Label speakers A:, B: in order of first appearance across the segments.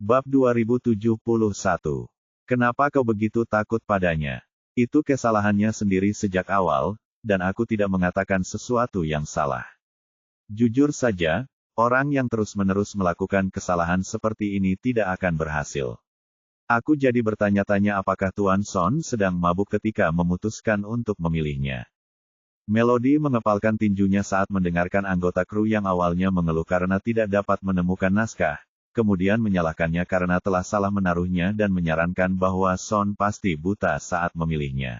A: Bab 2071. Kenapa kau begitu takut padanya? Itu kesalahannya sendiri sejak awal, dan aku tidak mengatakan sesuatu yang salah. Jujur saja, orang yang terus-menerus melakukan kesalahan seperti ini tidak akan berhasil. Aku jadi bertanya-tanya apakah Tuan Son sedang mabuk ketika memutuskan untuk memilihnya. Melody mengepalkan tinjunya saat mendengarkan anggota kru yang awalnya mengeluh karena tidak dapat menemukan naskah, kemudian menyalahkannya karena telah salah menaruhnya dan menyarankan bahwa Son pasti buta saat memilihnya.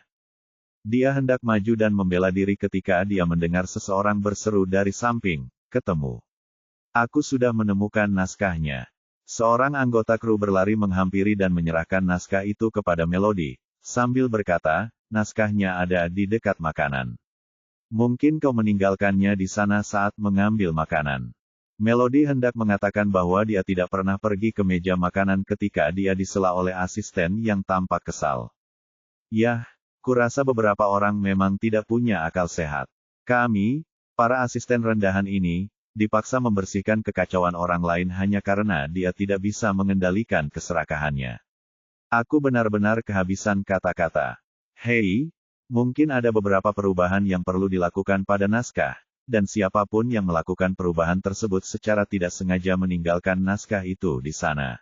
A: Dia hendak maju dan membela diri ketika dia mendengar seseorang berseru dari samping, "Ketemu. Aku sudah menemukan naskahnya." Seorang anggota kru berlari menghampiri dan menyerahkan naskah itu kepada Melody, sambil berkata, "Naskahnya ada di dekat makanan. Mungkin kau meninggalkannya di sana saat mengambil makanan." Melody hendak mengatakan bahwa dia tidak pernah pergi ke meja makanan ketika dia disela oleh asisten yang tampak kesal. Yah, kurasa beberapa orang memang tidak punya akal sehat. Kami, para asisten rendahan ini, dipaksa membersihkan kekacauan orang lain hanya karena dia tidak bisa mengendalikan keserakahannya. Aku benar-benar kehabisan kata-kata. Hei, mungkin ada beberapa perubahan yang perlu dilakukan pada naskah, dan siapapun yang melakukan perubahan tersebut secara tidak sengaja meninggalkan naskah itu di sana.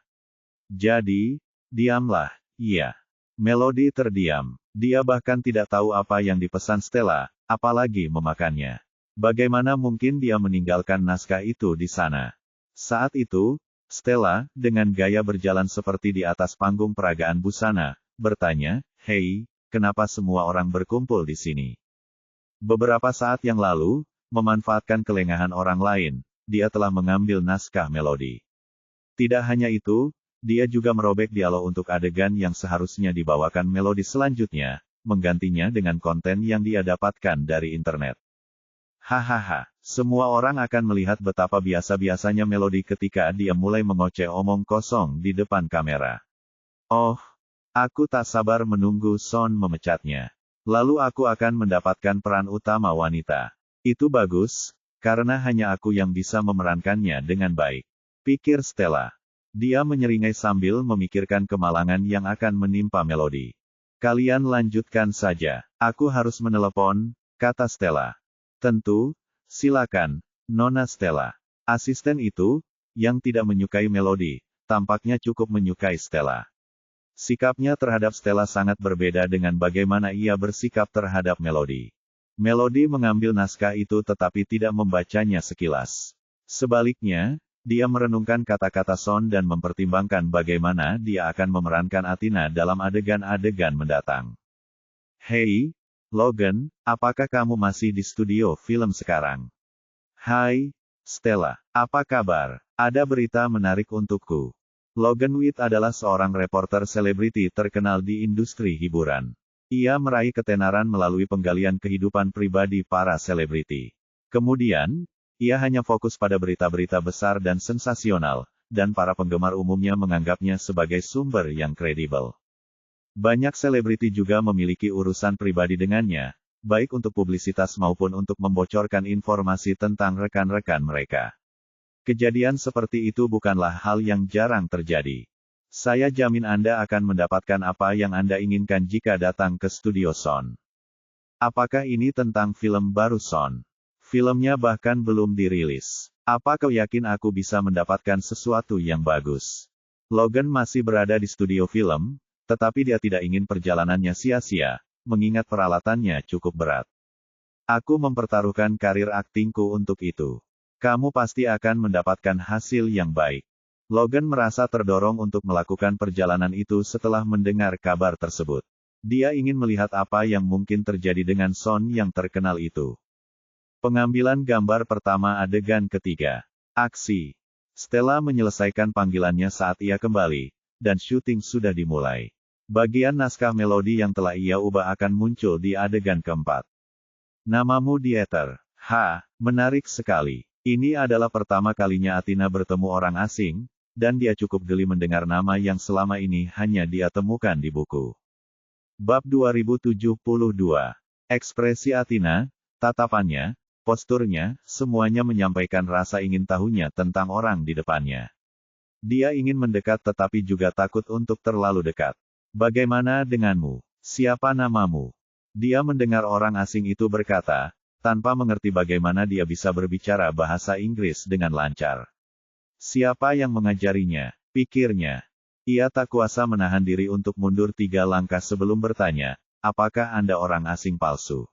A: Jadi, diamlah, iya. Melody terdiam. Dia bahkan tidak tahu apa yang dipesan Stella, apalagi memakannya. Bagaimana mungkin dia meninggalkan naskah itu di sana? Saat itu, Stella, dengan gaya berjalan seperti di atas panggung peragaan busana, bertanya, "Hei, kenapa semua orang berkumpul di sini?" Beberapa saat yang lalu, memanfaatkan kelengahan orang lain, dia telah mengambil naskah Melody. Tidak hanya itu, dia juga merobek dialog untuk adegan yang seharusnya dibawakan Melody selanjutnya, menggantinya dengan konten yang dia dapatkan dari internet. Hahaha, semua orang akan melihat betapa biasa-biasanya Melody ketika dia mulai mengoceh omong kosong di depan kamera. Oh, aku tak sabar menunggu Son memecatnya. Lalu aku akan mendapatkan peran utama wanita. Itu bagus, karena hanya aku yang bisa memerankannya dengan baik, pikir Stella. Dia menyeringai sambil memikirkan kemalangan yang akan menimpa Melody. Kalian lanjutkan saja, aku harus menelepon, kata Stella. Tentu, silakan, Nona Stella. Asisten itu, yang tidak menyukai Melody, tampaknya cukup menyukai Stella. Sikapnya terhadap Stella sangat berbeda dengan bagaimana ia bersikap terhadap Melody. Melody mengambil naskah itu tetapi tidak membacanya sekilas. Sebaliknya, dia merenungkan kata-kata Son dan mempertimbangkan bagaimana dia akan memerankan Athena dalam adegan-adegan mendatang. Hei, Logan, apakah kamu masih di studio film sekarang? Hai, Stella, apa kabar? Ada berita menarik untukku. Logan Witt adalah seorang reporter selebriti terkenal di industri hiburan. Ia meraih ketenaran melalui penggalian kehidupan pribadi para selebriti. Kemudian, ia hanya fokus pada berita-berita besar dan sensasional, dan para penggemar umumnya menganggapnya sebagai sumber yang kredibel. Banyak selebriti juga memiliki urusan pribadi dengannya, baik untuk publisitas maupun untuk membocorkan informasi tentang rekan-rekan mereka. Kejadian seperti itu bukanlah hal yang jarang terjadi. Saya jamin Anda akan mendapatkan apa yang Anda inginkan jika datang ke studio Son. Apakah ini tentang film baru Son? Filmnya bahkan belum dirilis. Apa kau yakin aku bisa mendapatkan sesuatu yang bagus? Logan masih berada di studio film, tetapi dia tidak ingin perjalanannya sia-sia, mengingat peralatannya cukup berat. Aku mempertaruhkan karir aktingku untuk itu. Kamu pasti akan mendapatkan hasil yang baik. Logan merasa terdorong untuk melakukan perjalanan itu setelah mendengar kabar tersebut. Dia ingin melihat apa yang mungkin terjadi dengan Son yang terkenal itu. Pengambilan gambar pertama adegan ketiga. Aksi. Stella menyelesaikan panggilannya saat ia kembali, dan syuting sudah dimulai. Bagian naskah Melody yang telah ia ubah akan muncul di adegan keempat. Namamu Dieter. Menarik sekali. Ini adalah pertama kalinya Athena bertemu orang asing, dan dia cukup geli mendengar nama yang selama ini hanya dia temukan di buku. Bab 2072. Ekspresi Athena, tatapannya, posturnya, semuanya menyampaikan rasa ingin tahunya tentang orang di depannya. Dia ingin mendekat tetapi juga takut untuk terlalu dekat. Bagaimana denganmu? Siapa namamu? Dia mendengar orang asing itu berkata, tanpa mengerti bagaimana dia bisa berbicara bahasa Inggris dengan lancar. Siapa yang mengajarinya? Pikirnya. Ia tak kuasa menahan diri untuk mundur 3 langkah sebelum bertanya, apakah Anda orang asing palsu?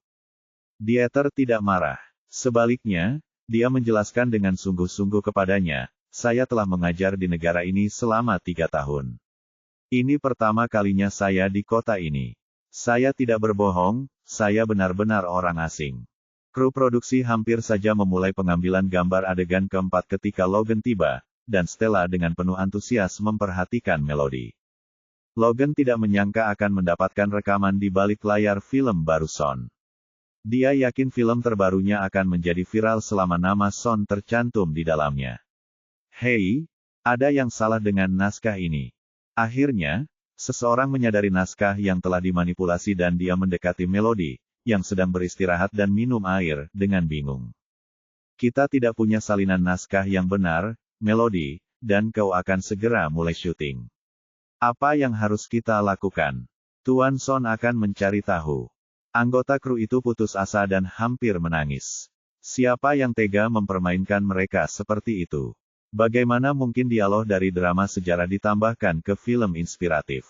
A: Dieter tidak marah. Sebaliknya, dia menjelaskan dengan sungguh-sungguh kepadanya, saya telah mengajar di negara ini selama 3 tahun. Ini pertama kalinya saya di kota ini. Saya tidak berbohong, saya benar-benar orang asing. Kru produksi hampir saja memulai pengambilan gambar adegan keempat ketika Logan tiba, dan Stella dengan penuh antusias memperhatikan Melody. Logan tidak menyangka akan mendapatkan rekaman di balik layar film baru Son. Dia yakin film terbarunya akan menjadi viral selama nama Son tercantum di dalamnya. Hei, ada yang salah dengan naskah ini. Akhirnya, seseorang menyadari naskah yang telah dimanipulasi dan dia mendekati Melody, yang sedang beristirahat dan minum air, dengan bingung. Kita tidak punya salinan naskah yang benar, Melody, dan kau akan segera mulai syuting. Apa yang harus kita lakukan? Tuan Son akan mencari tahu. Anggota kru itu putus asa dan hampir menangis. Siapa yang tega mempermainkan mereka seperti itu? Bagaimana mungkin dialog dari drama sejarah ditambahkan ke film inspiratif?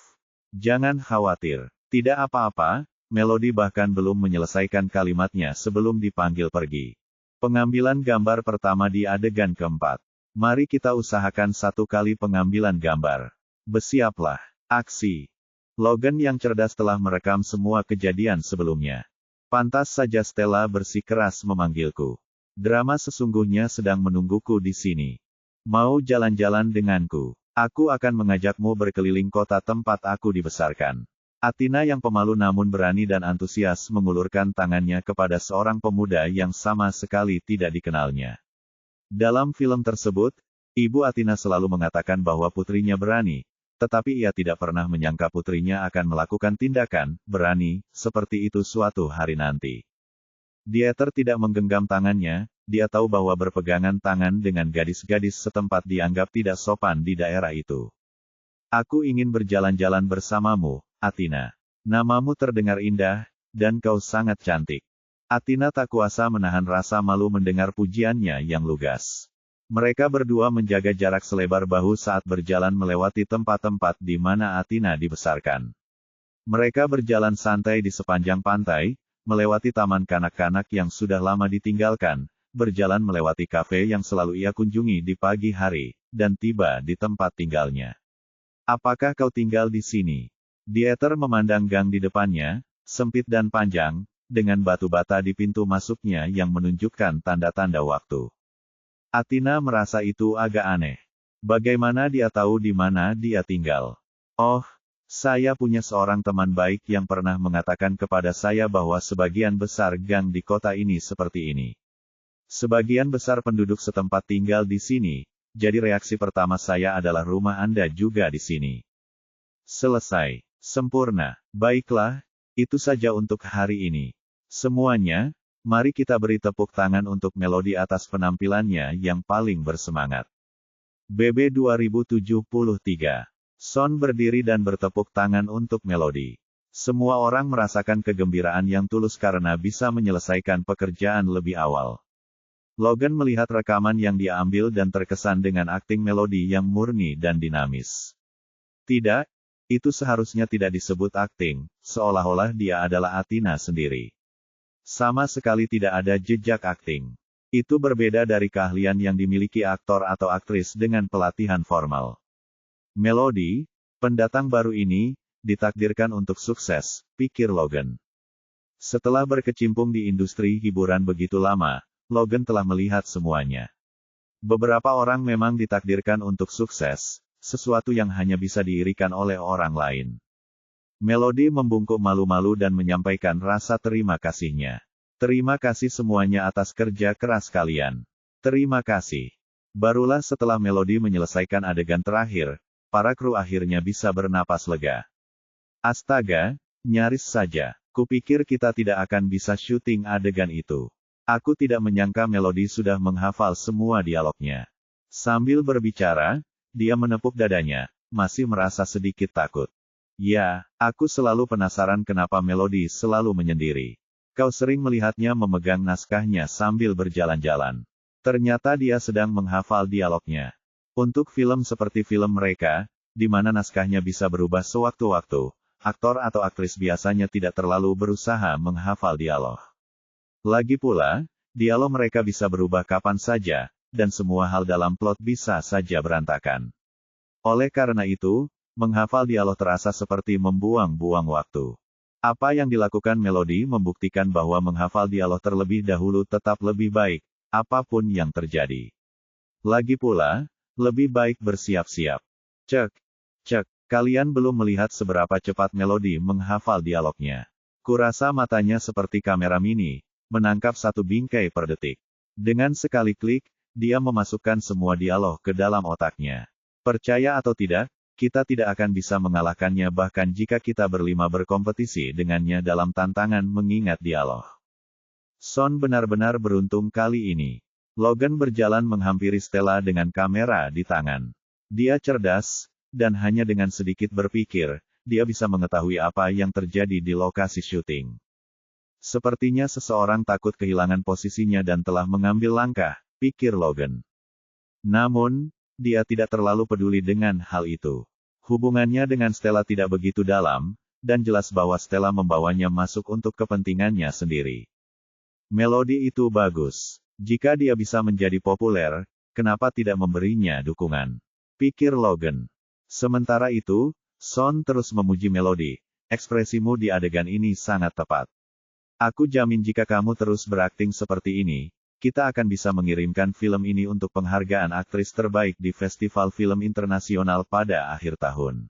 A: Jangan khawatir. Tidak apa-apa, Melody bahkan belum menyelesaikan kalimatnya sebelum dipanggil pergi. Pengambilan gambar pertama di adegan keempat. Mari kita usahakan 1 kali pengambilan gambar. Bersiaplah. Aksi. Logan yang cerdas telah merekam semua kejadian sebelumnya. Pantas saja Stella bersikeras memanggilku. Drama sesungguhnya sedang menungguku di sini. Mau jalan-jalan denganku? Aku akan mengajakmu berkeliling kota tempat aku dibesarkan. Athena yang pemalu namun berani dan antusias mengulurkan tangannya kepada seorang pemuda yang sama sekali tidak dikenalnya. Dalam film tersebut, Ibu Athena selalu mengatakan bahwa putrinya berani, tetapi ia tidak pernah menyangka putrinya akan melakukan tindakan berani seperti itu suatu hari nanti. Dieter tidak menggenggam tangannya, dia tahu bahwa berpegangan tangan dengan gadis-gadis setempat dianggap tidak sopan di daerah itu. Aku ingin berjalan-jalan bersamamu, Athena. Namamu terdengar indah, dan kau sangat cantik. Athena tak kuasa menahan rasa malu mendengar pujiannya yang lugas. Mereka berdua menjaga jarak selebar bahu saat berjalan melewati tempat-tempat di mana Athena dibesarkan. Mereka berjalan santai di sepanjang pantai, melewati taman kanak-kanak yang sudah lama ditinggalkan, berjalan melewati kafe yang selalu ia kunjungi di pagi hari, dan tiba di tempat tinggalnya. Apakah kau tinggal di sini? Dieter memandang gang di depannya, sempit dan panjang, dengan batu bata di pintu masuknya yang menunjukkan tanda-tanda waktu. Athena merasa itu agak aneh. Bagaimana dia tahu di mana dia tinggal? Oh, saya punya seorang teman baik yang pernah mengatakan kepada saya bahwa sebagian besar gang di kota ini seperti ini. Sebagian besar penduduk setempat tinggal di sini, jadi reaksi pertama saya adalah rumah Anda juga di sini. Selesai. Sempurna. Baiklah, itu saja untuk hari ini. Semuanya, mari kita beri tepuk tangan untuk Melody atas penampilannya yang paling bersemangat. BB 2073. Son berdiri dan bertepuk tangan untuk Melody. Semua orang merasakan kegembiraan yang tulus karena bisa menyelesaikan pekerjaan lebih awal. Logan melihat rekaman yang dia ambil dan terkesan dengan akting Melody yang murni dan dinamis. Tidak, itu seharusnya tidak disebut akting, seolah-olah dia adalah Athena sendiri. Sama sekali tidak ada jejak akting. Itu berbeda dari keahlian yang dimiliki aktor atau aktris dengan pelatihan formal. Melody, pendatang baru ini, ditakdirkan untuk sukses, pikir Logan. Setelah berkecimpung di industri hiburan begitu lama, Logan telah melihat semuanya. Beberapa orang memang ditakdirkan untuk sukses, sesuatu yang hanya bisa diirikan oleh orang lain. Melody membungkuk malu-malu dan menyampaikan rasa terima kasihnya. Terima kasih semuanya atas kerja keras kalian. Terima kasih. Barulah setelah Melody menyelesaikan adegan terakhir, para kru akhirnya bisa bernapas lega. Astaga, nyaris saja. Kupikir kita tidak akan bisa syuting adegan itu. Aku tidak menyangka Melody sudah menghafal semua dialognya. Sambil berbicara, dia menepuk dadanya, masih merasa sedikit takut. Ya, aku selalu penasaran kenapa Melody selalu menyendiri. Kau sering melihatnya memegang naskahnya sambil berjalan-jalan. Ternyata dia sedang menghafal dialognya. Untuk film seperti film mereka, di mana naskahnya bisa berubah sewaktu-waktu, aktor atau aktris biasanya tidak terlalu berusaha menghafal dialog. Lagi pula, dialog mereka bisa berubah kapan saja, dan semua hal dalam plot bisa saja berantakan. Oleh karena itu, menghafal dialog terasa seperti membuang-buang waktu. Apa yang dilakukan Melody membuktikan bahwa menghafal dialog terlebih dahulu tetap lebih baik, apapun yang terjadi. Lagi pula, lebih baik bersiap-siap. Cek, kalian belum melihat seberapa cepat Melody menghafal dialognya. Kurasa matanya seperti kamera mini, menangkap satu bingkai per detik. Dengan sekali klik, dia memasukkan semua dialog ke dalam otaknya. Percaya atau tidak, kita tidak akan bisa mengalahkannya bahkan jika kita berlima berkompetisi dengannya dalam tantangan mengingat dialog. Son benar-benar beruntung kali ini. Logan berjalan menghampiri Stella dengan kamera di tangan. Dia cerdas, dan hanya dengan sedikit berpikir, dia bisa mengetahui apa yang terjadi di lokasi syuting. Sepertinya seseorang takut kehilangan posisinya dan telah mengambil langkah, pikir Logan. Namun, dia tidak terlalu peduli dengan hal itu. Hubungannya dengan Stella tidak begitu dalam, dan jelas bahwa Stella membawanya masuk untuk kepentingannya sendiri. Melody itu bagus. Jika dia bisa menjadi populer, kenapa tidak memberinya dukungan? Pikir Logan. Sementara itu, Son terus memuji Melody. Ekspresimu di adegan ini sangat tepat. Aku jamin jika kamu terus berakting seperti ini, kita akan bisa mengirimkan film ini untuk penghargaan aktris terbaik di Festival Film Internasional pada akhir tahun.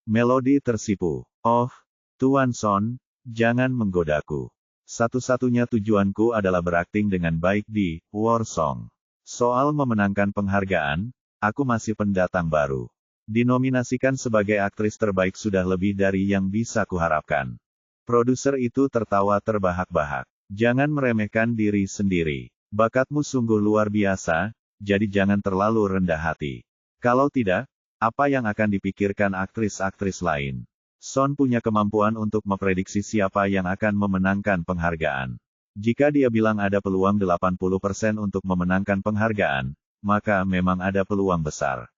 A: Melody tersipu. Oh, Tuan Son, jangan menggodaku. Satu-satunya tujuanku adalah berakting dengan baik di War Song. Soal memenangkan penghargaan, aku masih pendatang baru. Dinominasikan sebagai aktris terbaik sudah lebih dari yang bisa kuharapkan. Produser itu tertawa terbahak-bahak. Jangan meremehkan diri sendiri. Bakatmu sungguh luar biasa, jadi jangan terlalu rendah hati. Kalau tidak, apa yang akan dipikirkan aktris-aktris lain? Son punya kemampuan untuk memprediksi siapa yang akan memenangkan penghargaan. Jika dia bilang ada peluang 80% untuk memenangkan penghargaan, maka memang ada peluang besar.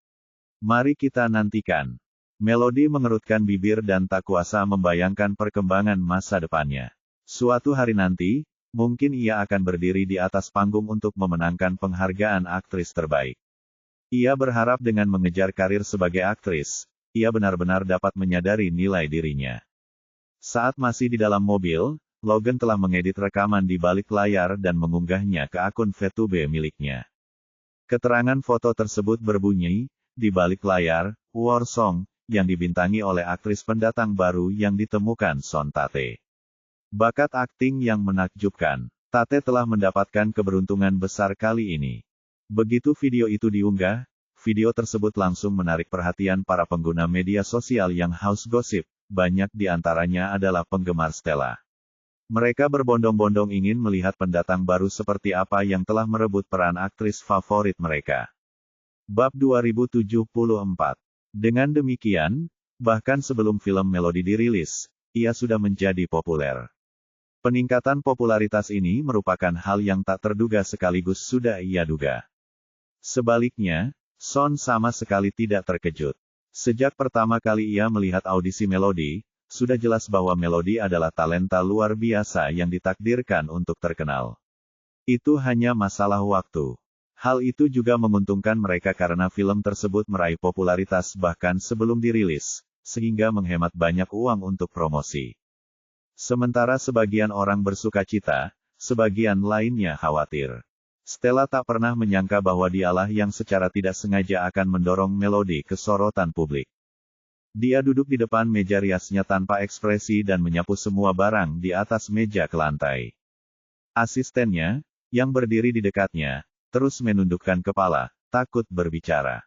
A: Mari kita nantikan. Melody mengerutkan bibir dan tak kuasa membayangkan perkembangan masa depannya. Suatu hari nanti, mungkin ia akan berdiri di atas panggung untuk memenangkan penghargaan aktris terbaik. Ia berharap dengan mengejar karir sebagai aktris, ia benar-benar dapat menyadari nilai dirinya. Saat masih di dalam mobil, Logan telah mengedit rekaman di balik layar dan mengunggahnya ke akun VTube miliknya. Keterangan foto tersebut berbunyi, di balik layar, War Song, yang dibintangi oleh aktris pendatang baru yang ditemukan Son Tate. Bakat akting yang menakjubkan. Tate telah mendapatkan keberuntungan besar kali ini. Begitu video itu diunggah, video tersebut langsung menarik perhatian para pengguna media sosial yang haus gosip, banyak di antaranya adalah penggemar Stella. Mereka berbondong-bondong ingin melihat pendatang baru seperti apa yang telah merebut peran aktris favorit mereka. Bab 2074. Dengan demikian, bahkan sebelum film Melody dirilis, ia sudah menjadi populer. Peningkatan popularitas ini merupakan hal yang tak terduga sekaligus sudah ia duga. Sebaliknya, Son sama sekali tidak terkejut. Sejak pertama kali ia melihat audisi Melody, sudah jelas bahwa Melody adalah talenta luar biasa yang ditakdirkan untuk terkenal. Itu hanya masalah waktu. Hal itu juga menguntungkan mereka karena film tersebut meraih popularitas bahkan sebelum dirilis, sehingga menghemat banyak uang untuk promosi. Sementara sebagian orang bersukacita, sebagian lainnya khawatir. Stella tak pernah menyangka bahwa dialah yang secara tidak sengaja akan mendorong Melody ke sorotan publik. Dia duduk di depan meja riasnya tanpa ekspresi dan menyapu semua barang di atas meja ke lantai. Asistennya, yang berdiri di dekatnya, terus menundukkan kepala, takut berbicara.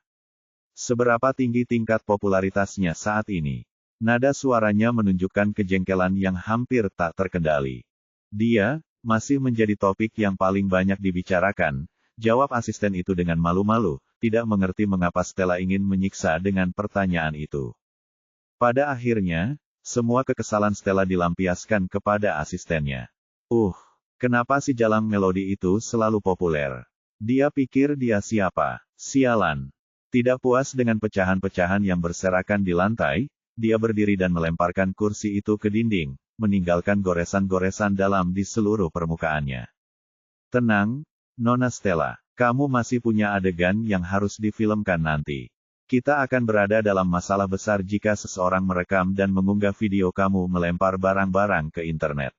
A: Seberapa tinggi tingkat popularitasnya saat ini? Nada suaranya menunjukkan kejengkelan yang hampir tak terkendali. Dia, masih menjadi topik yang paling banyak dibicarakan, jawab asisten itu dengan malu-malu, tidak mengerti mengapa Stella ingin menyiksa dengan pertanyaan itu. Pada akhirnya, semua kekesalan Stella dilampiaskan kepada asistennya. Kenapa si jalang melodi itu selalu populer? Dia pikir dia siapa? Sialan. Tidak puas dengan pecahan-pecahan yang berserakan di lantai, dia berdiri dan melemparkan kursi itu ke dinding, meninggalkan goresan-goresan dalam di seluruh permukaannya. Tenang, Nona Stella. Kamu masih punya adegan yang harus difilmkan nanti. Kita akan berada dalam masalah besar jika seseorang merekam dan mengunggah video kamu melempar barang-barang ke internet.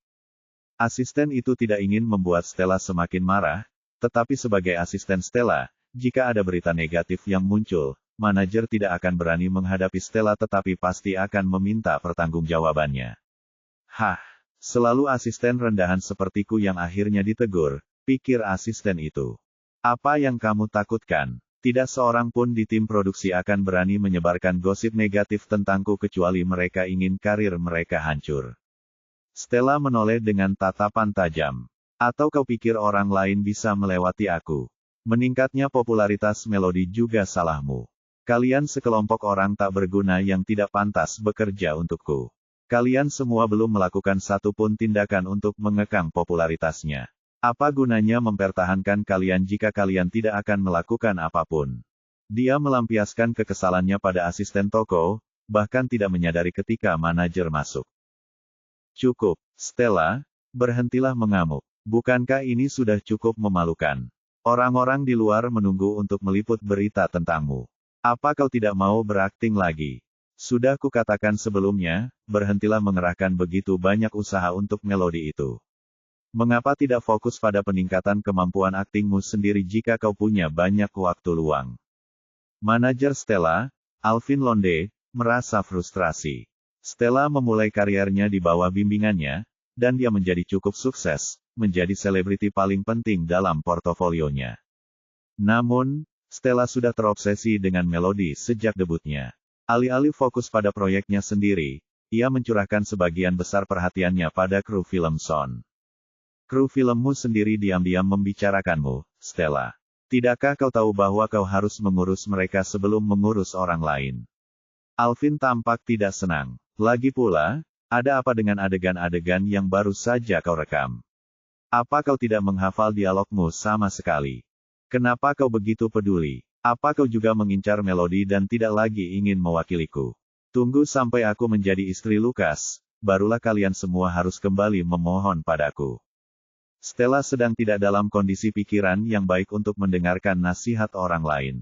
A: Asisten itu tidak ingin membuat Stella semakin marah, tetapi sebagai asisten Stella, jika ada berita negatif yang muncul, manajer tidak akan berani menghadapi Stella tetapi pasti akan meminta pertanggungjawabannya. Selalu asisten rendahan sepertiku yang akhirnya ditegur, pikir asisten itu. Apa yang kamu takutkan? Tidak seorang pun di tim produksi akan berani menyebarkan gosip negatif tentangku kecuali mereka ingin karir mereka hancur. Stella menoleh dengan tatapan tajam. Atau kau pikir orang lain bisa melewati aku? Meningkatnya popularitas Melody juga salahmu. Kalian sekelompok orang tak berguna yang tidak pantas bekerja untukku. Kalian semua belum melakukan satu pun tindakan untuk mengekang popularitasnya. Apa gunanya mempertahankan kalian jika kalian tidak akan melakukan apapun? Dia melampiaskan kekesalannya pada asisten toko, bahkan tidak menyadari ketika manajer masuk. Cukup, Stella, berhentilah mengamuk. Bukankah ini sudah cukup memalukan? Orang-orang di luar menunggu untuk meliput berita tentangmu. Apa kau tidak mau berakting lagi? Sudah kukatakan sebelumnya, berhentilah mengerahkan begitu banyak usaha untuk Melody itu. Mengapa tidak fokus pada peningkatan kemampuan aktingmu sendiri jika kau punya banyak waktu luang? Manajer Stella, Alvin Londe, merasa frustrasi. Stella memulai kariernya di bawah bimbingannya, dan dia menjadi cukup sukses, menjadi selebriti paling penting dalam portofolionya. Namun, Stella sudah terobsesi dengan Melody sejak debutnya. Alih-alih fokus pada proyeknya sendiri, ia mencurahkan sebagian besar perhatiannya pada kru film Son. Kru filmmu sendiri diam-diam membicarakanmu, Stella. Tidakkah kau tahu bahwa kau harus mengurus mereka sebelum mengurus orang lain? Alvin tampak tidak senang. Lagi pula, ada apa dengan adegan-adegan yang baru saja kau rekam? Apa kau tidak menghafal dialogmu sama sekali? Kenapa kau begitu peduli? Apa kau juga mengincar Melody dan tidak lagi ingin mewakiliku? Tunggu sampai aku menjadi istri Lukas, barulah kalian semua harus kembali memohon padaku. Stella sedang tidak dalam kondisi pikiran yang baik untuk mendengarkan nasihat orang lain.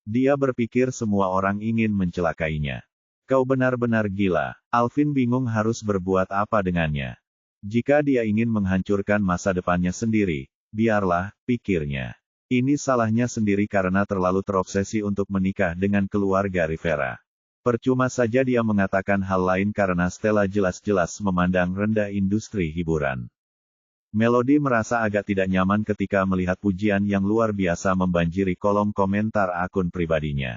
A: Dia berpikir semua orang ingin mencelakainya. Kau benar-benar gila. Alvin bingung harus berbuat apa dengannya. Jika dia ingin menghancurkan masa depannya sendiri, biarlah, pikirnya. Ini salahnya sendiri karena terlalu terobsesi untuk menikah dengan keluarga Rivera. Percuma saja dia mengatakan hal lain karena Stella jelas-jelas memandang rendah industri hiburan. Melody merasa agak tidak nyaman ketika melihat pujian yang luar biasa membanjiri kolom komentar akun pribadinya.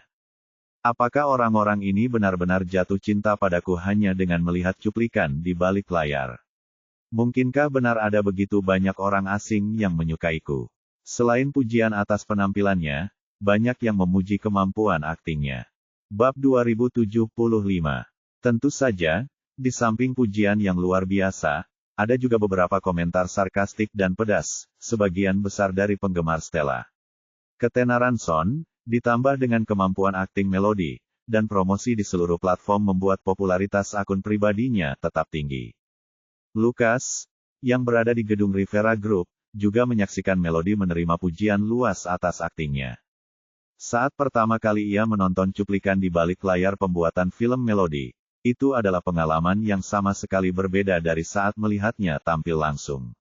A: Apakah orang-orang ini benar-benar jatuh cinta padaku hanya dengan melihat cuplikan di balik layar? Mungkinkah benar ada begitu banyak orang asing yang menyukaiku? Selain pujian atas penampilannya, banyak yang memuji kemampuan aktingnya. Bab 2075. Tentu saja, di samping pujian yang luar biasa, ada juga beberapa komentar sarkastik dan pedas, sebagian besar dari penggemar Stella. Ketenaran Son, ditambah dengan kemampuan akting Melody, dan promosi di seluruh platform membuat popularitas akun pribadinya tetap tinggi. Lukas, yang berada di gedung Rivera Group, juga menyaksikan Melody menerima pujian luas atas aktingnya. Saat pertama kali ia menonton cuplikan di balik layar pembuatan film Melody, itu adalah pengalaman yang sama sekali berbeda dari saat melihatnya tampil langsung.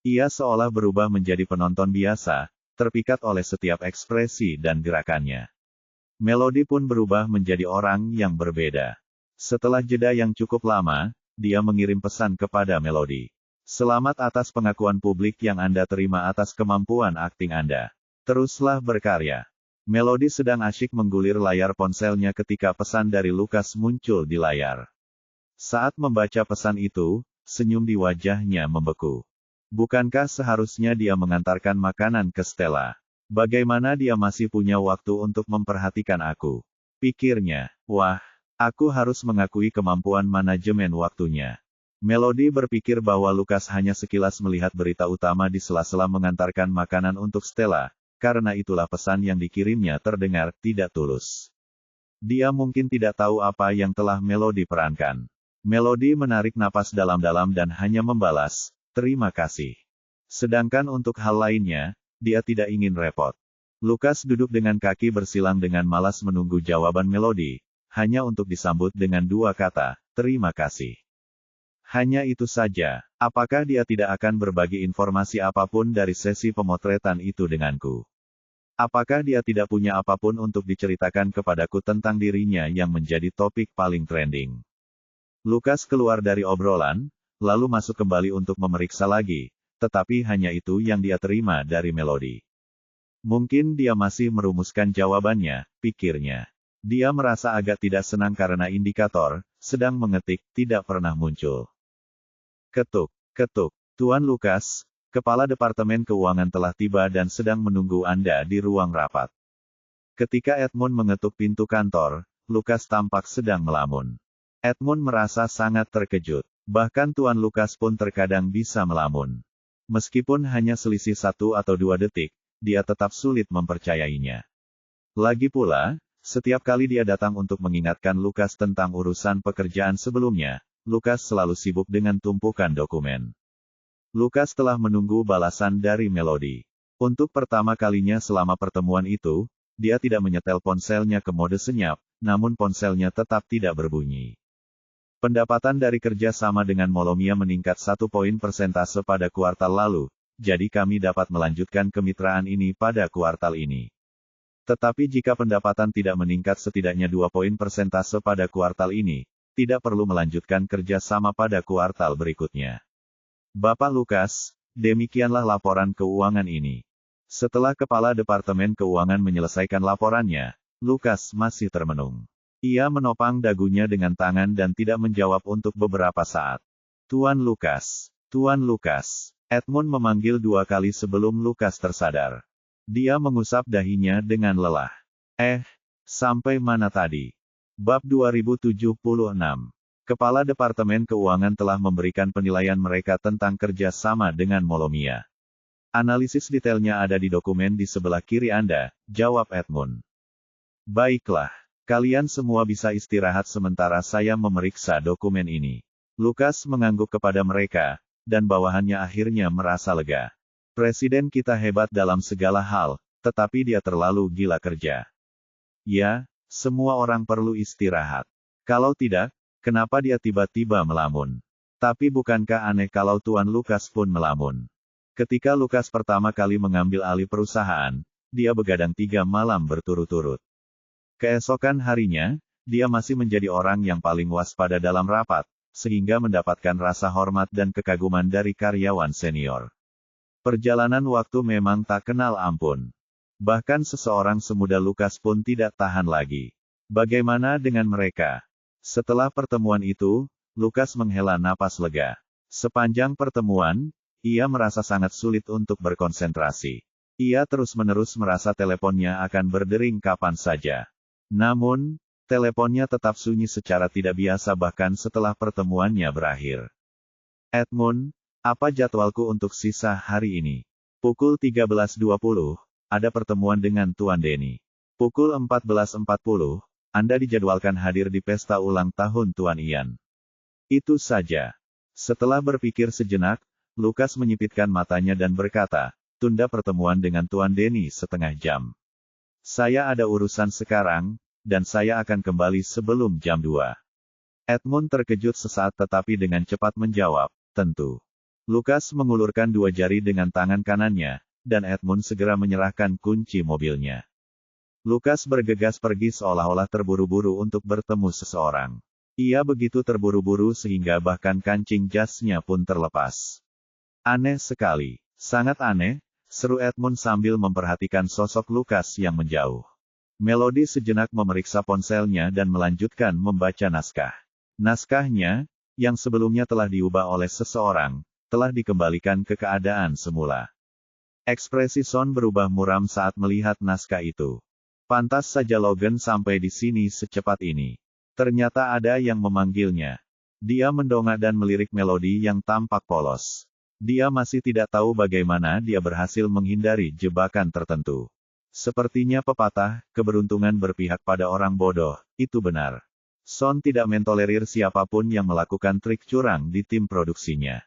A: Ia seolah berubah menjadi penonton biasa, terpikat oleh setiap ekspresi dan gerakannya. Melody pun berubah menjadi orang yang berbeda. Setelah jeda yang cukup lama, dia mengirim pesan kepada Melody. Selamat atas pengakuan publik yang Anda terima atas kemampuan akting Anda. Teruslah berkarya. Melody sedang asyik menggulir layar ponselnya ketika pesan dari Lukas muncul di layar. Saat membaca pesan itu, senyum di wajahnya membeku. Bukankah seharusnya dia mengantarkan makanan ke Stella? Bagaimana dia masih punya waktu untuk memperhatikan aku? Pikirnya, wah, aku harus mengakui kemampuan manajemen waktunya. Melody berpikir bahwa Lukas hanya sekilas melihat berita utama di sela-sela mengantarkan makanan untuk Stella, karena itulah pesan yang dikirimnya terdengar tidak tulus. Dia mungkin tidak tahu apa yang telah Melody perankan. Melody menarik napas dalam-dalam dan hanya membalas, "Terima kasih." Sedangkan untuk hal lainnya, dia tidak ingin repot. Lukas duduk dengan kaki bersilang dengan malas menunggu jawaban Melody, hanya untuk disambut dengan dua kata, "Terima kasih." Hanya itu saja, apakah dia tidak akan berbagi informasi apapun dari sesi pemotretan itu denganku? Apakah dia tidak punya apapun untuk diceritakan kepadaku tentang dirinya yang menjadi topik paling trending? Lukas keluar dari obrolan, lalu masuk kembali untuk memeriksa lagi, tetapi hanya itu yang dia terima dari Melody. Mungkin dia masih merumuskan jawabannya, pikirnya. Dia merasa agak tidak senang karena indikator, sedang mengetik, tidak pernah muncul. Ketuk, ketuk. Tuan Lukas, Kepala Departemen Keuangan telah tiba dan sedang menunggu Anda di ruang rapat. Ketika Edmund mengetuk pintu kantor, Lukas tampak sedang melamun. Edmund merasa sangat terkejut. Bahkan Tuan Lukas pun terkadang bisa melamun. Meskipun hanya selisih 1 atau 2 detik, dia tetap sulit mempercayainya. Lagi pula, setiap kali dia datang untuk mengingatkan Lukas tentang urusan pekerjaan sebelumnya, Lukas selalu sibuk dengan tumpukan dokumen. Lukas telah menunggu balasan dari Melody. Untuk pertama kalinya selama pertemuan itu, dia tidak menyetel ponselnya ke mode senyap, namun ponselnya tetap tidak berbunyi. Pendapatan dari kerja sama dengan Molomia meningkat 1 poin persentase pada kuartal lalu, jadi kami dapat melanjutkan kemitraan ini pada kuartal ini. Tetapi jika pendapatan tidak meningkat setidaknya 2 poin persentase pada kuartal ini, tidak perlu melanjutkan kerja sama pada kuartal berikutnya. Bapak Lukas, demikianlah laporan keuangan ini. Setelah Kepala Departemen Keuangan menyelesaikan laporannya, Lukas masih termenung. Ia menopang dagunya dengan tangan dan tidak menjawab untuk beberapa saat. Tuan Lukas, Tuan Lukas. Edmund memanggil 2 kali sebelum Lukas tersadar. Dia mengusap dahinya dengan lelah. Sampai mana tadi? Bab 2076. Kepala Departemen Keuangan telah memberikan penilaian mereka tentang kerja sama dengan Molomia. Analisis detailnya ada di dokumen di sebelah kiri Anda, jawab Edmund. Baiklah, kalian semua bisa istirahat sementara saya memeriksa dokumen ini. Lukas mengangguk kepada mereka, dan bawahannya akhirnya merasa lega. Presiden kita hebat dalam segala hal, tetapi dia terlalu gila kerja. Ya, semua orang perlu istirahat. Kalau tidak, kenapa dia tiba-tiba melamun? Tapi bukankah aneh kalau Tuan Lukas pun melamun? Ketika Lukas pertama kali mengambil alih perusahaan, dia begadang 3 malam berturut-turut. Keesokan harinya, dia masih menjadi orang yang paling waspada dalam rapat, sehingga mendapatkan rasa hormat dan kekaguman dari karyawan senior. Perjalanan waktu memang tak kenal ampun. Bahkan seseorang semuda Lukas pun tidak tahan lagi. Bagaimana dengan mereka? Setelah pertemuan itu, Lukas menghela napas lega. Sepanjang pertemuan, ia merasa sangat sulit untuk berkonsentrasi. Ia terus-menerus merasa teleponnya akan berdering kapan saja. Namun, teleponnya tetap sunyi secara tidak biasa bahkan setelah pertemuannya berakhir. Edmund, apa jadwalku untuk sisa hari ini? Pukul 13.20, ada pertemuan dengan Tuan Denny. Pukul 14.40, Anda dijadwalkan hadir di pesta ulang tahun Tuan Ian. Itu saja. Setelah berpikir sejenak, Lukas menyipitkan matanya dan berkata, tunda pertemuan dengan Tuan Denny setengah jam. Saya ada urusan sekarang, dan saya akan kembali sebelum jam 2. Edmund terkejut sesaat tetapi dengan cepat menjawab, tentu. Lukas mengulurkan 2 jari dengan tangan kanannya, dan Edmund segera menyerahkan kunci mobilnya. Lukas bergegas pergi seolah-olah terburu-buru untuk bertemu seseorang. Ia begitu terburu-buru sehingga bahkan kancing jasnya pun terlepas. Aneh sekali. Sangat aneh, seru Edmund sambil memperhatikan sosok Lukas yang menjauh. Melody sejenak memeriksa ponselnya dan melanjutkan membaca naskah. Naskahnya, yang sebelumnya telah diubah oleh seseorang, telah dikembalikan ke keadaan semula. Ekspresi Son berubah muram saat melihat naskah itu. Pantas saja Logan sampai di sini secepat ini. Ternyata ada yang memanggilnya. Dia mendongak dan melirik melodi yang tampak polos. Dia masih tidak tahu bagaimana dia berhasil menghindari jebakan tertentu. Sepertinya pepatah, keberuntungan berpihak pada orang bodoh, itu benar. Son tidak mentolerir siapapun yang melakukan trik curang di tim produksinya.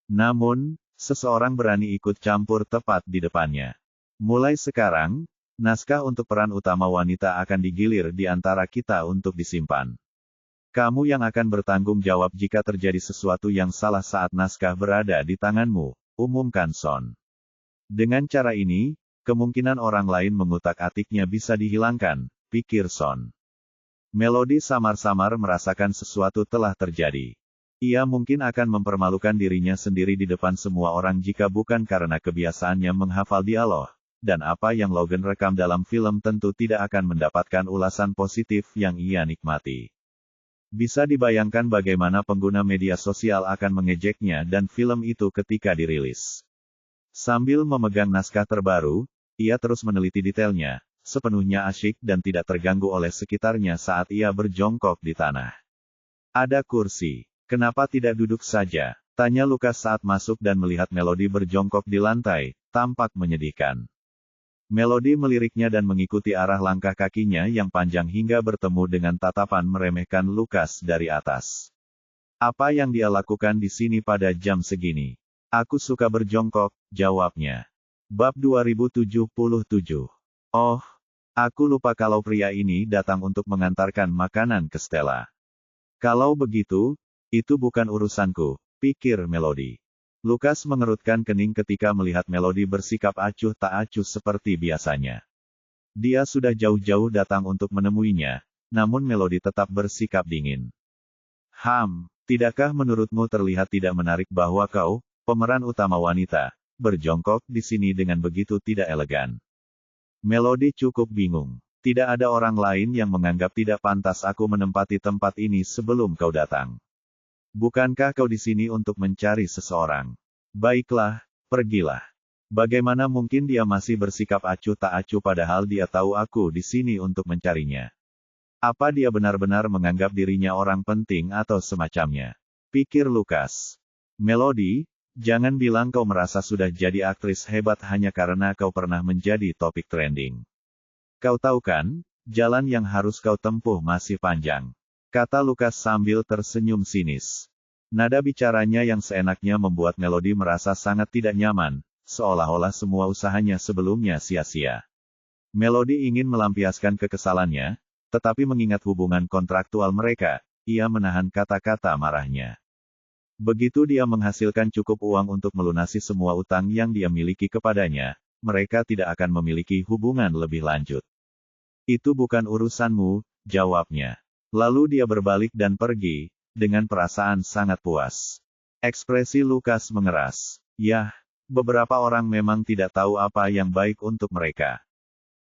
A: Namun, seseorang berani ikut campur tepat di depannya. Mulai sekarang, naskah untuk peran utama wanita akan digilir di antara kita untuk disimpan. Kamu yang akan bertanggung jawab jika terjadi sesuatu yang salah saat naskah berada di tanganmu, umumkan Son. Dengan cara ini, kemungkinan orang lain mengutak-atiknya bisa dihilangkan, pikir Son. Melody samar-samar merasakan sesuatu telah terjadi. Ia mungkin akan mempermalukan dirinya sendiri di depan semua orang jika bukan karena kebiasaannya menghafal dialog, dan apa yang Logan rekam dalam film tentu tidak akan mendapatkan ulasan positif yang ia nikmati. Bisa dibayangkan bagaimana pengguna media sosial akan mengejeknya dan film itu ketika dirilis. Sambil memegang naskah terbaru, ia terus meneliti detailnya, sepenuhnya asyik dan tidak terganggu oleh sekitarnya saat ia berjongkok di tanah. Ada kursi. Kenapa tidak duduk saja? Tanya Lukas saat masuk dan melihat Melody berjongkok di lantai, tampak menyedihkan. Melody meliriknya dan mengikuti arah langkah kakinya yang panjang hingga bertemu dengan tatapan meremehkan Lukas dari atas. Apa yang dia lakukan di sini pada jam segini? Aku suka berjongkok, jawabnya. Bab 2077. Oh, aku lupa kalau pria ini datang untuk mengantarkan makanan ke Stella. Kalau begitu, itu bukan urusanku, pikir Melody. Lukas mengerutkan kening ketika melihat Melody bersikap acuh tak acuh seperti biasanya. Dia sudah jauh-jauh datang untuk menemuinya, namun Melody tetap bersikap dingin. Tidakkah menurutmu terlihat tidak menarik bahwa kau, pemeran utama wanita, berjongkok di sini dengan begitu tidak elegan? Melody cukup bingung. Tidak ada orang lain yang menganggap tidak pantas aku menempati tempat ini sebelum kau datang. Bukankah kau di sini untuk mencari seseorang? Baiklah, pergilah. Bagaimana mungkin dia masih bersikap acuh tak acuh padahal dia tahu aku di sini untuk mencarinya? Apa dia benar-benar menganggap dirinya orang penting atau semacamnya? Pikir Lukas. Melody, jangan bilang kau merasa sudah jadi aktris hebat hanya karena kau pernah menjadi topik trending. Kau tahu kan, jalan yang harus kau tempuh masih panjang. Kata Lukas sambil tersenyum sinis. Nada bicaranya yang seenaknya membuat Melody merasa sangat tidak nyaman, seolah-olah semua usahanya sebelumnya sia-sia. Melody ingin melampiaskan kekesalannya, tetapi mengingat hubungan kontraktual mereka, ia menahan kata-kata marahnya. Begitu dia menghasilkan cukup uang untuk melunasi semua utang yang dia miliki kepadanya, mereka tidak akan memiliki hubungan lebih lanjut. Itu bukan urusanmu, jawabnya. Lalu dia berbalik dan pergi, dengan perasaan sangat puas. Ekspresi Lukas mengeras. Yah, beberapa orang memang tidak tahu apa yang baik untuk mereka.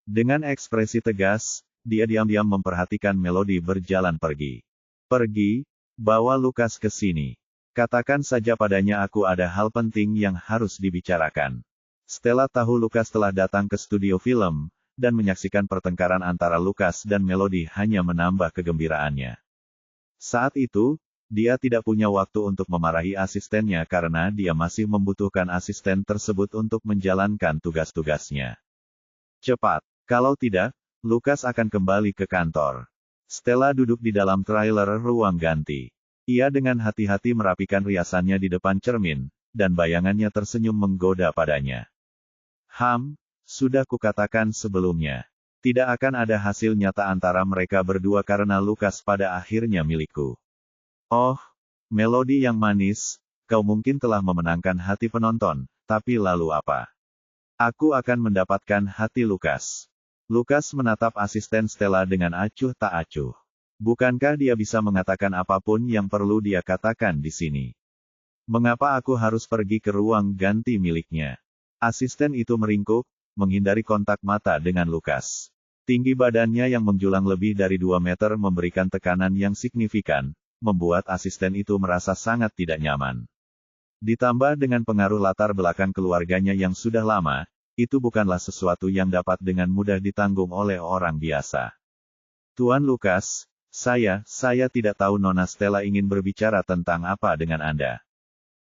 A: Dengan ekspresi tegas, dia diam-diam memperhatikan Melody berjalan pergi. Pergi, bawa Lukas ke sini. Katakan saja padanya aku ada hal penting yang harus dibicarakan. Stella tahu Lukas telah datang ke studio film, dan menyaksikan pertengkaran antara Lukas dan Melody hanya menambah kegembiraannya. Saat itu, dia tidak punya waktu untuk memarahi asistennya karena dia masih membutuhkan asisten tersebut untuk menjalankan tugas-tugasnya. Cepat, kalau tidak, Lukas akan kembali ke kantor. Stella duduk di dalam trailer ruang ganti. Ia dengan hati-hati merapikan riasannya di depan cermin, dan bayangannya tersenyum menggoda padanya. Sudah kukatakan sebelumnya. Tidak akan ada hasil nyata antara mereka berdua karena Lukas pada akhirnya milikku. Oh, Melody yang manis, kau mungkin telah memenangkan hati penonton, tapi lalu apa? Aku akan mendapatkan hati Lukas. Lukas menatap asisten Stella dengan acuh tak acuh. Bukankah dia bisa mengatakan apapun yang perlu dia katakan di sini? Mengapa aku harus pergi ke ruang ganti miliknya? Asisten itu meringkuk, menghindari kontak mata dengan Lukas. Tinggi badannya yang menjulang lebih dari 2 meter memberikan tekanan yang signifikan, membuat asisten itu merasa sangat tidak nyaman. Ditambah dengan pengaruh latar belakang keluarganya yang sudah lama, itu bukanlah sesuatu yang dapat dengan mudah ditanggung oleh orang biasa. Tuan Lukas, saya tidak tahu Nona Stella ingin berbicara tentang apa dengan Anda.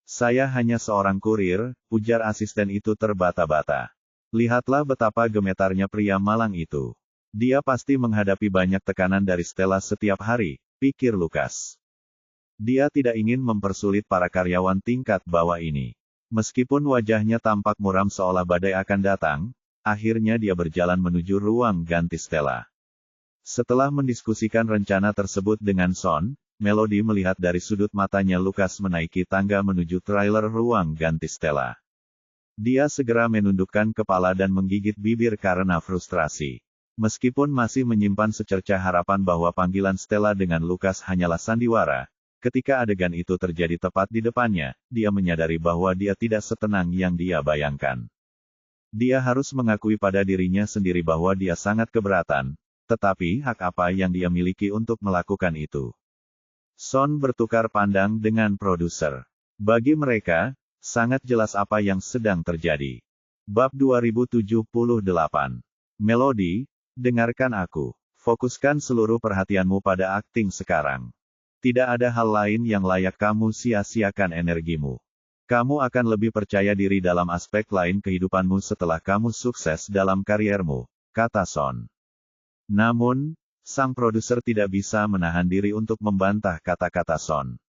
A: Saya hanya seorang kurir, ujar asisten itu terbata-bata. Lihatlah betapa gemetarnya pria malang itu. Dia pasti menghadapi banyak tekanan dari Stella setiap hari, pikir Lukas. Dia tidak ingin mempersulit para karyawan tingkat bawah ini. Meskipun wajahnya tampak muram seolah badai akan datang, akhirnya dia berjalan menuju ruang ganti Stella. Setelah mendiskusikan rencana tersebut dengan Son, Melody melihat dari sudut matanya Lukas menaiki tangga menuju trailer ruang ganti Stella. Dia segera menundukkan kepala dan menggigit bibir karena frustrasi. Meskipun masih menyimpan secercah harapan bahwa panggilan Stella dengan Lukas hanyalah sandiwara, ketika adegan itu terjadi tepat di depannya, dia menyadari bahwa dia tidak setenang yang dia bayangkan. Dia harus mengakui pada dirinya sendiri bahwa dia sangat keberatan, tetapi hak apa yang dia miliki untuk melakukan itu? Son bertukar pandang dengan produser. Bagi mereka, sangat jelas apa yang sedang terjadi. Bab 2078. Melody, dengarkan aku. Fokuskan seluruh perhatianmu pada akting sekarang. Tidak ada hal lain yang layak kamu sia-siakan energimu. Kamu akan lebih percaya diri dalam aspek lain kehidupanmu setelah kamu sukses dalam kariermu, kata Son. Namun, sang produser tidak bisa menahan diri untuk membantah kata-kata Son.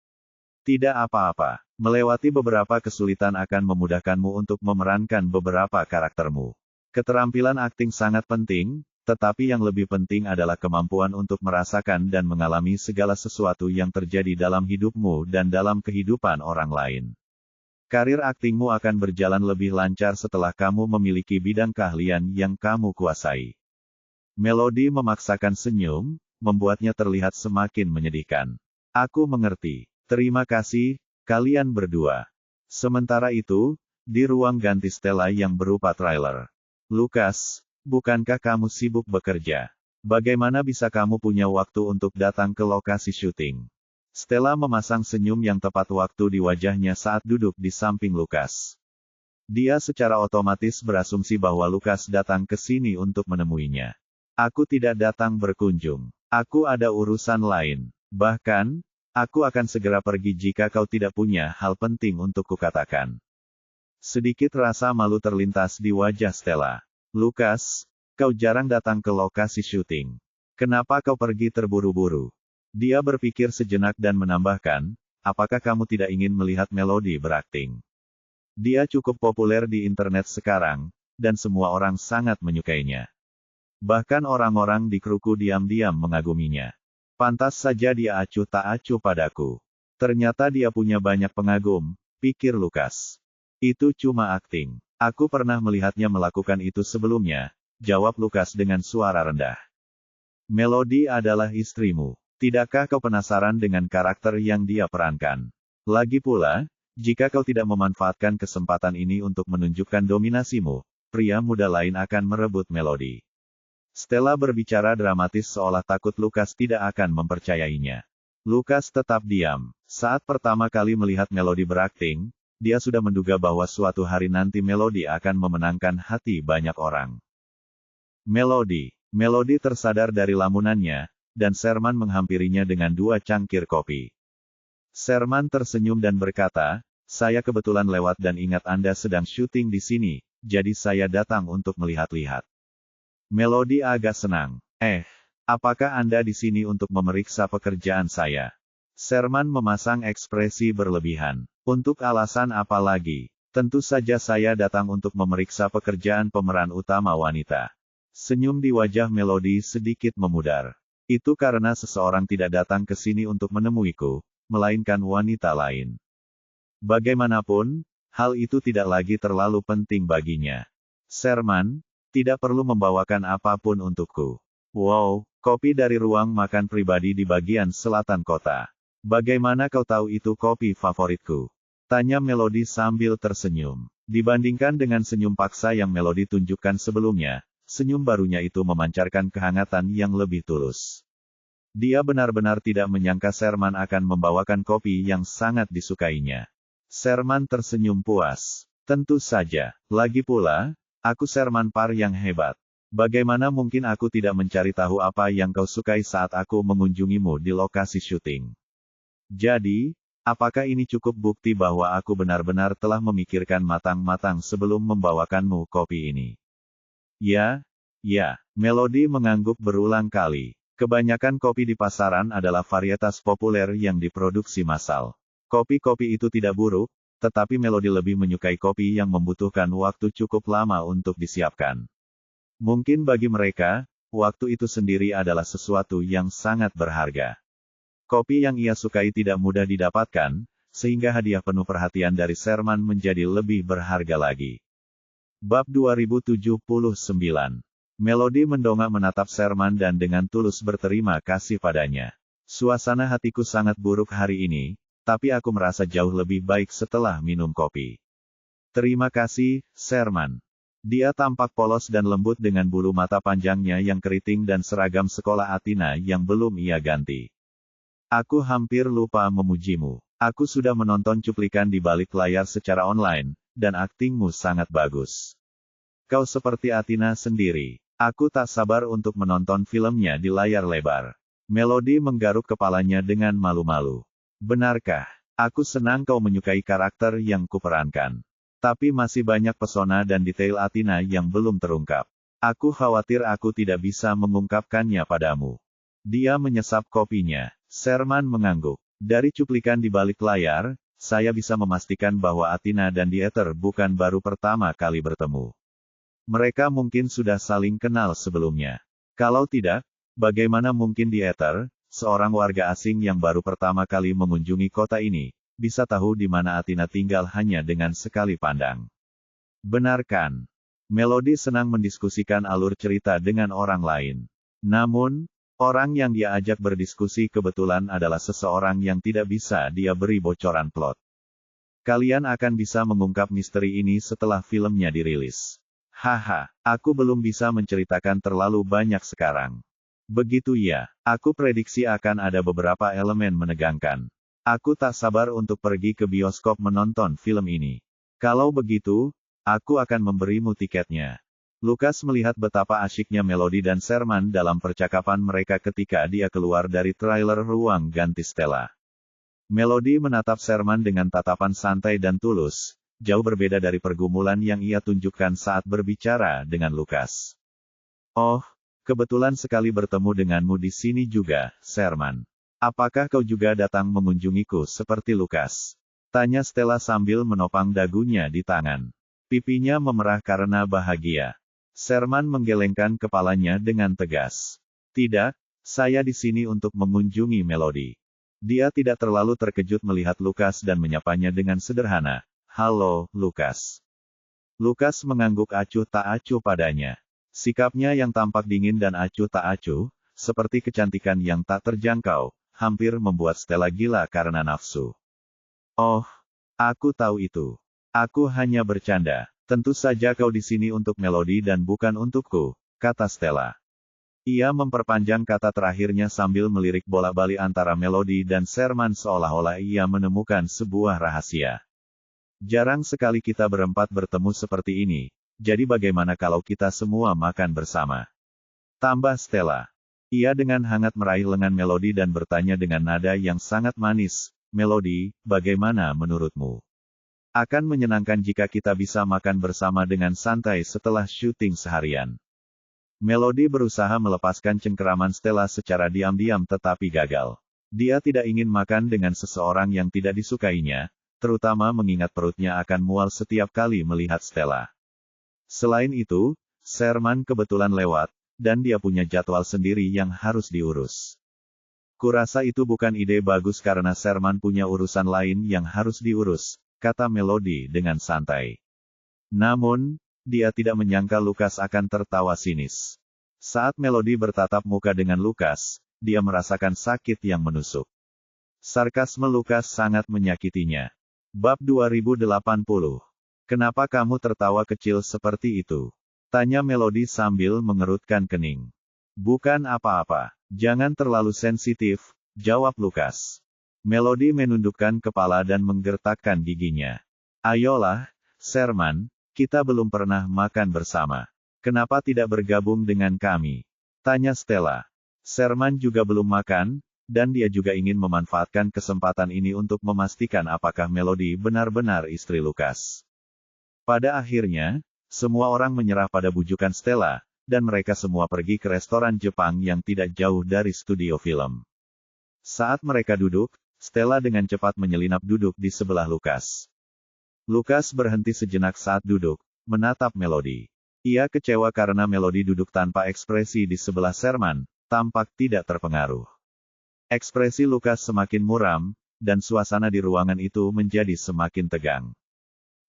A: Tidak apa-apa, melewati beberapa kesulitan akan memudahkanmu untuk memerankan beberapa karaktermu. Keterampilan akting sangat penting, tetapi yang lebih penting adalah kemampuan untuk merasakan dan mengalami segala sesuatu yang terjadi dalam hidupmu dan dalam kehidupan orang lain. Karir aktingmu akan berjalan lebih lancar setelah kamu memiliki bidang keahlian yang kamu kuasai. Melody memaksakan senyum, membuatnya terlihat semakin menyedihkan. Aku mengerti. Terima kasih, kalian berdua. Sementara itu, di ruang ganti Stella yang berupa trailer. Lukas, bukankah kamu sibuk bekerja? Bagaimana bisa kamu punya waktu untuk datang ke lokasi syuting? Stella memasang senyum yang tepat waktu di wajahnya saat duduk di samping Lukas. Dia secara otomatis berasumsi bahwa Lukas datang ke sini untuk menemuinya. Aku tidak datang berkunjung. Aku ada urusan lain. Bahkan, aku akan segera pergi jika kau tidak punya hal penting untuk kukatakan. Sedikit rasa malu terlintas di wajah Stella. Lukas, kau jarang datang ke lokasi syuting. Kenapa kau pergi terburu-buru? Dia berpikir sejenak dan menambahkan, apakah kamu tidak ingin melihat Melody berakting? Dia cukup populer di internet sekarang, dan semua orang sangat menyukainya. Bahkan orang-orang di kruku diam-diam mengaguminya. Pantas saja dia acuh tak acuh padaku. Ternyata dia punya banyak pengagum, pikir Lukas. Itu cuma akting. Aku pernah melihatnya melakukan itu sebelumnya, jawab Lukas dengan suara rendah. Melody adalah istrimu. Tidakkah kau penasaran dengan karakter yang dia perankan? Lagi pula, jika kau tidak memanfaatkan kesempatan ini untuk menunjukkan dominasimu, pria muda lain akan merebut Melody. Stella berbicara dramatis seolah takut Lukas tidak akan mempercayainya. Lukas tetap diam. Saat pertama kali melihat Melody berakting, dia sudah menduga bahwa suatu hari nanti Melody akan memenangkan hati banyak orang. Melody tersadar dari lamunannya, dan Sherman menghampirinya dengan 2 cangkir kopi. Sherman tersenyum dan berkata, saya kebetulan lewat dan ingat Anda sedang syuting di sini, jadi saya datang untuk melihat-lihat. Melody agak senang. Apakah Anda di sini untuk memeriksa pekerjaan saya? Sherman memasang ekspresi berlebihan. Untuk alasan apa lagi? Tentu saja saya datang untuk memeriksa pekerjaan pemeran utama wanita. Senyum di wajah Melody sedikit memudar. Itu karena seseorang tidak datang ke sini untuk menemuiku, melainkan wanita lain. Bagaimanapun, hal itu tidak lagi terlalu penting baginya. Sherman, tidak perlu membawakan apapun untukku. Wow, kopi dari ruang makan pribadi di bagian selatan kota. Bagaimana kau tahu itu kopi favoritku? Tanya Melody sambil tersenyum. Dibandingkan dengan senyum paksa yang Melody tunjukkan sebelumnya, senyum barunya itu memancarkan kehangatan yang lebih tulus. Dia benar-benar tidak menyangka Sherman akan membawakan kopi yang sangat disukainya. Sherman tersenyum puas. Tentu saja. Lagi pula, aku Sherman Parr yang hebat. Bagaimana mungkin aku tidak mencari tahu apa yang kau sukai saat aku mengunjungimu di lokasi syuting? Jadi, apakah ini cukup bukti bahwa aku benar-benar telah memikirkan matang-matang sebelum membawakanmu kopi ini? Ya, ya, Melody mengangguk berulang kali. Kebanyakan kopi di pasaran adalah varietas populer yang diproduksi massal. Kopi-kopi itu tidak buruk, tetapi Melody lebih menyukai kopi yang membutuhkan waktu cukup lama untuk disiapkan. Mungkin bagi mereka, waktu itu sendiri adalah sesuatu yang sangat berharga. Kopi yang ia sukai tidak mudah didapatkan, sehingga hadiah penuh perhatian dari Sherman menjadi lebih berharga lagi. Bab 2079. Melody mendongak menatap Sherman dan dengan tulus berterima kasih padanya. Suasana hatiku sangat buruk hari ini, tapi aku merasa jauh lebih baik setelah minum kopi. Terima kasih, Sherman. Dia tampak polos dan lembut dengan bulu mata panjangnya yang keriting dan seragam sekolah Athena yang belum ia ganti. Aku hampir lupa memujimu. Aku sudah menonton cuplikan di balik layar secara online, dan aktingmu sangat bagus. Kau seperti Athena sendiri. Aku tak sabar untuk menonton filmnya di layar lebar. Melody menggaruk kepalanya dengan malu-malu. Benarkah? Aku senang kau menyukai karakter yang kuperankan. Tapi masih banyak pesona dan detail Athena yang belum terungkap. Aku khawatir aku tidak bisa mengungkapkannya padamu. Dia menyesap kopinya. Sherman mengangguk. Dari cuplikan di balik layar, saya bisa memastikan bahwa Athena dan Dieter bukan baru pertama kali bertemu. Mereka mungkin sudah saling kenal sebelumnya. Kalau tidak, bagaimana mungkin Dieter, seorang warga asing yang baru pertama kali mengunjungi kota ini, bisa tahu di mana Athena tinggal hanya dengan sekali pandang? Benar kan? Melody senang mendiskusikan alur cerita dengan orang lain. Namun, orang yang dia ajak berdiskusi kebetulan adalah seseorang yang tidak bisa dia beri bocoran plot. Kalian akan bisa mengungkap misteri ini setelah filmnya dirilis. Haha, aku belum bisa menceritakan terlalu banyak sekarang. Begitu ya, aku prediksi akan ada beberapa elemen menegangkan. Aku tak sabar untuk pergi ke bioskop menonton film ini. Kalau begitu, aku akan memberimu tiketnya. Lucas melihat betapa asyiknya Melody dan Sherman dalam percakapan mereka ketika dia keluar dari trailer ruang ganti Stella. Melody menatap Sherman dengan tatapan santai dan tulus, jauh berbeda dari pergumulan yang ia tunjukkan saat berbicara dengan Lucas. Oh, kebetulan sekali bertemu denganmu di sini juga, Sherman. Apakah kau juga datang mengunjungiku seperti Lucas? Tanya Stella sambil menopang dagunya di tangan. Pipinya memerah karena bahagia. Sherman menggelengkan kepalanya dengan tegas. Tidak, saya di sini untuk mengunjungi Melody. Dia tidak terlalu terkejut melihat Lucas dan menyapanya dengan sederhana. Halo, Lucas. Lucas mengangguk acuh tak acuh padanya. Sikapnya yang tampak dingin dan acuh tak acuh, seperti kecantikan yang tak terjangkau, hampir membuat Stella gila karena nafsu. Oh, aku tahu itu. Aku hanya bercanda. Tentu saja kau di sini untuk Melody dan bukan untukku, kata Stella. Ia memperpanjang kata terakhirnya sambil melirik bola-balik antara Melody dan Sherman seolah-olah ia menemukan sebuah rahasia. Jarang sekali kita berempat bertemu seperti ini, jadi bagaimana kalau kita semua makan bersama? Tambah Stella. Ia dengan hangat meraih lengan Melody dan bertanya dengan nada yang sangat manis, Melody, bagaimana menurutmu? Akan menyenangkan jika kita bisa makan bersama dengan santai setelah syuting seharian. Melody berusaha melepaskan cengkeraman Stella secara diam-diam tetapi gagal. Dia tidak ingin makan dengan seseorang yang tidak disukainya, terutama mengingat perutnya akan mual setiap kali melihat Stella. Selain itu, Sherman kebetulan lewat, dan dia punya jadwal sendiri yang harus diurus. Kurasa itu bukan ide bagus karena Sherman punya urusan lain yang harus diurus, kata Melody dengan santai. Namun, dia tidak menyangka Lucas akan tertawa sinis. Saat Melody bertatap muka dengan Lucas, dia merasakan sakit yang menusuk. Sarkasme Lucas sangat menyakitinya. Bab 2080. Kenapa kamu tertawa kecil seperti itu? Tanya Melody sambil mengerutkan kening. Bukan apa-apa. Jangan terlalu sensitif, jawab Lucas. Melody menundukkan kepala dan menggertakkan giginya. Ayolah, Sherman, kita belum pernah makan bersama. Kenapa tidak bergabung dengan kami? Tanya Stella. Sherman juga belum makan, dan dia juga ingin memanfaatkan kesempatan ini untuk memastikan apakah Melody benar-benar istri Lucas. Pada akhirnya, semua orang menyerah pada bujukan Stella, dan mereka semua pergi ke restoran Jepang yang tidak jauh dari studio film. Saat mereka duduk, Stella dengan cepat menyelinap duduk di sebelah Lucas. Lucas berhenti sejenak saat duduk, menatap Melody. Ia kecewa karena Melody duduk tanpa ekspresi di sebelah Sherman, tampak tidak terpengaruh. Ekspresi Lucas semakin muram, dan suasana di ruangan itu menjadi semakin tegang.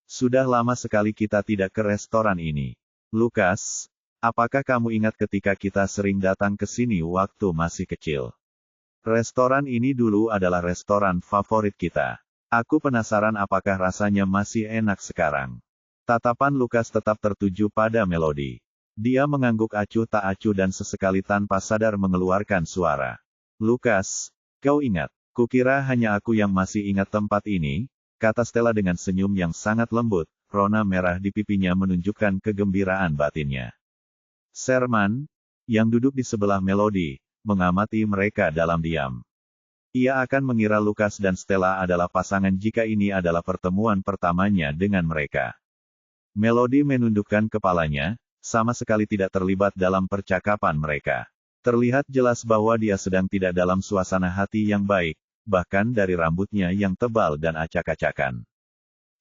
A: Sudah lama sekali kita tidak ke restoran ini. Lucas, apakah kamu ingat ketika kita sering datang ke sini waktu masih kecil? Restoran ini dulu adalah restoran favorit kita. Aku penasaran apakah rasanya masih enak sekarang. Tatapan Lucas tetap tertuju pada Melody. Dia mengangguk acuh tak acuh dan sesekali tanpa sadar mengeluarkan suara. Lucas, kau ingat, kukira hanya aku yang masih ingat tempat ini, kata Stella dengan senyum yang sangat lembut, rona merah di pipinya menunjukkan kegembiraan batinnya. Sherman, yang duduk di sebelah Melody, mengamati mereka dalam diam. Ia akan mengira Lucas dan Stella adalah pasangan jika ini adalah pertemuan pertamanya dengan mereka. Melody menundukkan kepalanya, sama sekali tidak terlibat dalam percakapan mereka. Terlihat jelas bahwa dia sedang tidak dalam suasana hati yang baik, bahkan dari rambutnya yang tebal dan acak-acakan.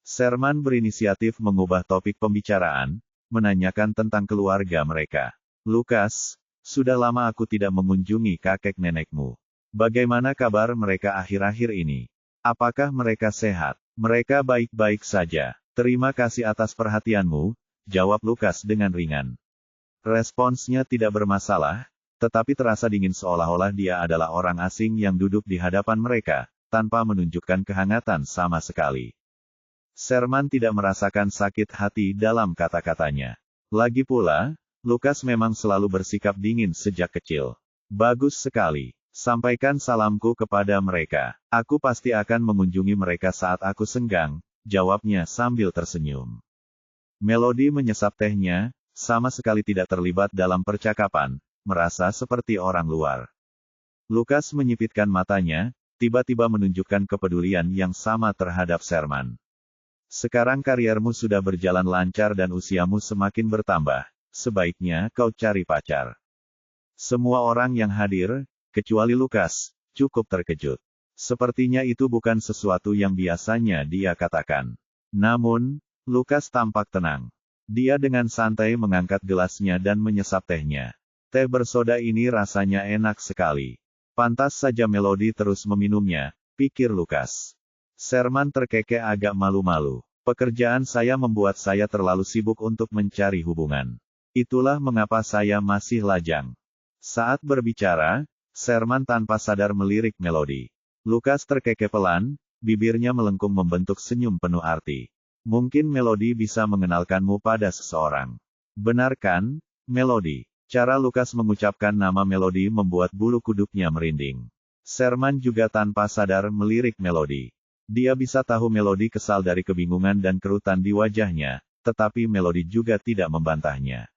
A: Sherman berinisiatif mengubah topik pembicaraan, menanyakan tentang keluarga mereka. Lucas, sudah lama aku tidak mengunjungi kakek nenekmu. Bagaimana kabar mereka akhir-akhir ini? Apakah mereka sehat? Mereka baik-baik saja. Terima kasih atas perhatianmu, jawab Lucas dengan ringan. Responsnya tidak bermasalah, tetapi terasa dingin seolah-olah dia adalah orang asing yang duduk di hadapan mereka, tanpa menunjukkan kehangatan sama sekali. Sherman tidak merasakan sakit hati dalam kata-katanya. Lagi pula, Lucas memang selalu bersikap dingin sejak kecil. Bagus sekali. Sampaikan salamku kepada mereka. Aku pasti akan mengunjungi mereka saat aku senggang, jawabnya sambil tersenyum. Melody menyesap tehnya, sama sekali tidak terlibat dalam percakapan, merasa seperti orang luar. Lucas menyipitkan matanya, tiba-tiba menunjukkan kepedulian yang sama terhadap Sherman. Sekarang kariermu sudah berjalan lancar dan usiamu semakin bertambah. Sebaiknya kau cari pacar. Semua orang yang hadir, kecuali Lucas, cukup terkejut. Sepertinya itu bukan sesuatu yang biasanya dia katakan. Namun, Lucas tampak tenang. Dia dengan santai mengangkat gelasnya dan menyesap tehnya. Teh bersoda ini rasanya enak sekali. Pantas saja Melody terus meminumnya, pikir Lucas. Sherman terkekeh agak malu-malu. Pekerjaan saya membuat saya terlalu sibuk untuk mencari hubungan. Itulah mengapa saya masih lajang. Saat berbicara, Sherman tanpa sadar melirik Melody. Lucas terkekeh pelan, bibirnya melengkung membentuk senyum penuh arti. Mungkin Melody bisa mengenalkanmu pada seseorang. Benar kan, Melody? Cara Lucas mengucapkan nama Melody membuat bulu kuduknya merinding. Sherman juga tanpa sadar melirik Melody. Dia bisa tahu Melody kesal dari kebingungan dan kerutan di wajahnya, tetapi Melody juga tidak membantahnya.